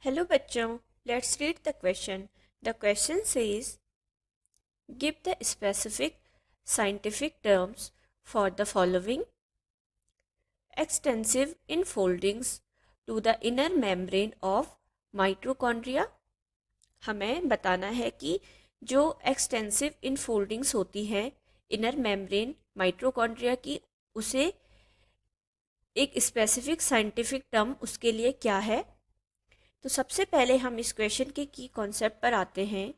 Hello बच्चों, let's read the question. The question says give the specific scientific terms for the following. Extensive infoldings to the inner membrane of mitochondria. हमें बताना है कि जो extensive infoldings होती हैं inner membrane mitochondria की, उसे एक स्पेसिफिक साइंटिफिक टर्म उसके लिए क्या है. तो सबसे पहले हम इस क्वेश्चन के की कॉन्सेप्ट पर आते हैं.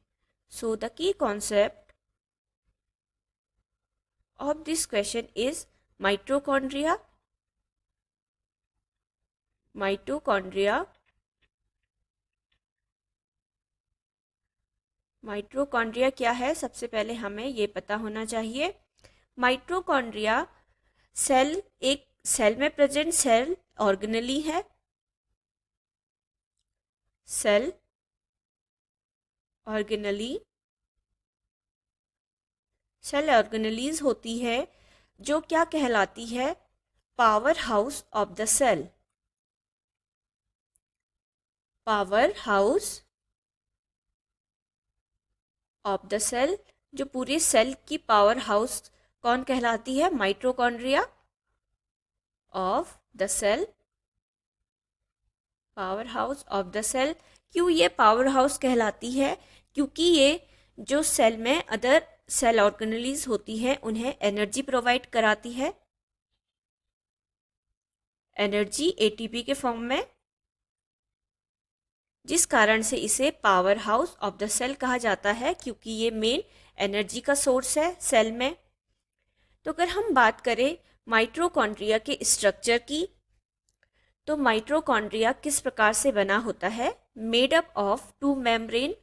So the key concept of this question is mitochondria. Mitochondria mitochondria क्या है, सबसे पहले हमें ये पता होना चाहिए. माइटोकॉन्ड्रिया एक सेल में प्रेजेंट सेल ऑर्गेनेली है. सेल ऑर्गेनेलीज होती है जो क्या कहलाती है, power house of the cell. Power house of the cell, जो पूरे सेल की पावर हाउस कौन कहलाती है, mitochondria of the cell. Power house of the cell. क्यों ये पावर हाउस कहलाती है, क्योंकि ये जो सेल में अदर सेल ऑर्गेनेलीज होती हैं उन्हें एनर्जी प्रोवाइड कराती है. एनर्जी एटीपी के फॉर्म में, जिस कारण से इसे power house of the cell कहा जाता है, क्योंकि ये मेन एनर्जी का सोर्स है सेल में. तो अगर हम बात करें माइटोकॉन्ड्रिया के स्ट्रक्चर की, तो माइटोकॉन्ड्रिया किस प्रकार से बना होता है, made up of two membrane.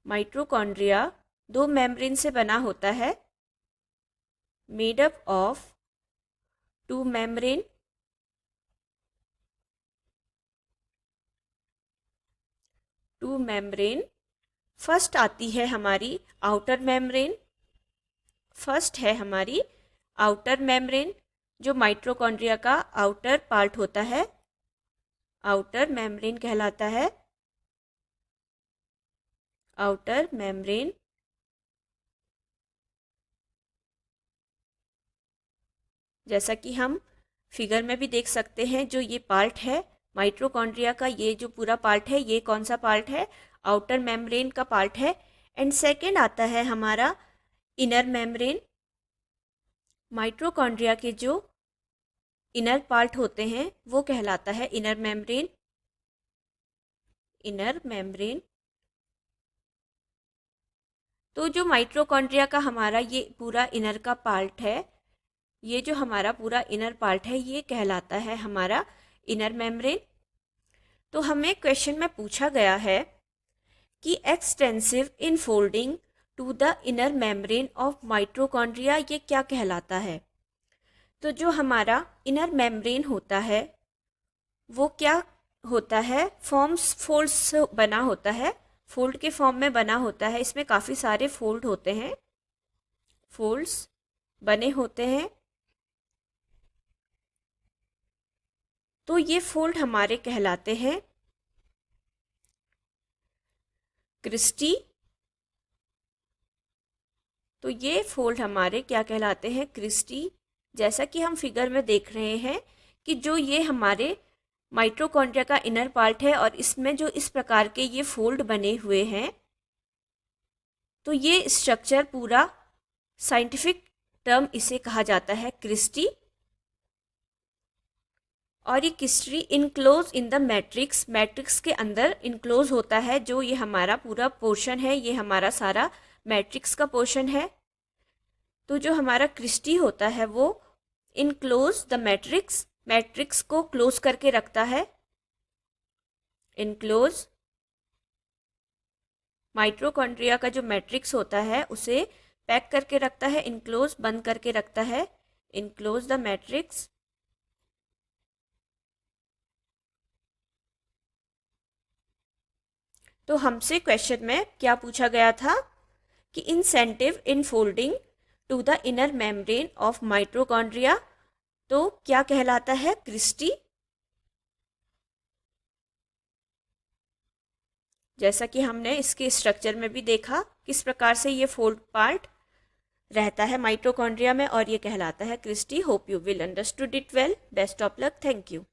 Mitochondria दो मेम्ब्रेन से बना होता है. Made up of two membrane. Two membrane. First आती है हमारी आउटर मेम्ब्रेन. फर्स्ट है हमारी आउटर मेम्ब्रेन, जो माइटोकॉन्ड्रिया का आउटर पार्ट होता है, आउटर मेम्ब्रेन कहलाता है. Outer membrane. जैसा कि हम फिगर में भी देख सकते हैं, जो ये पार्ट है माइटोकॉन्ड्रिया का, ये जो पूरा पार्ट है, ये कौन सा पार्ट है, आउटर मेम्ब्रेन का पार्ट है. एंड सेकेंड आता है हमारा इनर मेम्ब्रेन. माइटोकॉन्ड्रिया के जो इनर पार्ट होते हैं वो कहलाता है इनर मेम्ब्रेन. Inner membrane. तो जो माइटोकॉन्ड्रिया का हमारा ये पूरा इनर का पार्ट है, ये जो हमारा पूरा इनर पार्ट है, ये कहलाता है हमारा इनर मेम्ब्रेन. तो हमें क्वेश्चन में पूछा गया है कि extensive infolding to the inner membrane of mitochondria ये क्या कहलाता है. तो जो हमारा इनर मेम्ब्रेन होता है वो क्या होता है, फोल्ड्स बना होता है, फोल्ड के फॉर्म में बना होता है. इसमें काफ़ी सारे फोल्ड होते हैं, फोल्ड्स बने होते हैं. तो ये फोल्ड हमारे कहलाते हैं क्रिस्टी. तो ये फोल्ड हमारे क्या कहलाते हैं, क्रिस्टी. जैसा कि हम फिगर में देख रहे हैं कि जो ये हमारे माइटोकॉन्ड्रिया का इनर पार्ट है और इसमें जो इस प्रकार के ये फोल्ड बने हुए हैं, तो ये स्ट्रक्चर पूरा साइंटिफिक टर्म इसे कहा जाता है क्रिस्टी. और ये cristae enclose in the matrix, matrix के अंदर इनक्लोज होता है. जो ये हमारा पूरा पोर्शन है, ये हमारा सारा मैट्रिक्स का पोर्शन है. तो जो हमारा क्रिस्टी होता है वो इनक्लोज द मैट्रिक्स, मैट्रिक्स को क्लोज करके रखता है. इनक्लोज माइटोकॉन्ड्रिया का जो मैट्रिक्स होता है उसे पैक करके रखता है, इनक्लोज बंद करके रखता है. Enclose the matrix. तो हमसे क्वेश्चन में क्या पूछा गया था कि incentive infolding to the inner membrane of mitochondria तो क्या कहलाता है, क्रिस्टी. जैसा कि हमने इसके स्ट्रक्चर में भी देखा किस प्रकार से ये 4 पार्ट रहता है माइटोकॉन्ड्रिया में, और ये कहलाता है cristae. Hope you will understood it well. Best of luck. Thank you.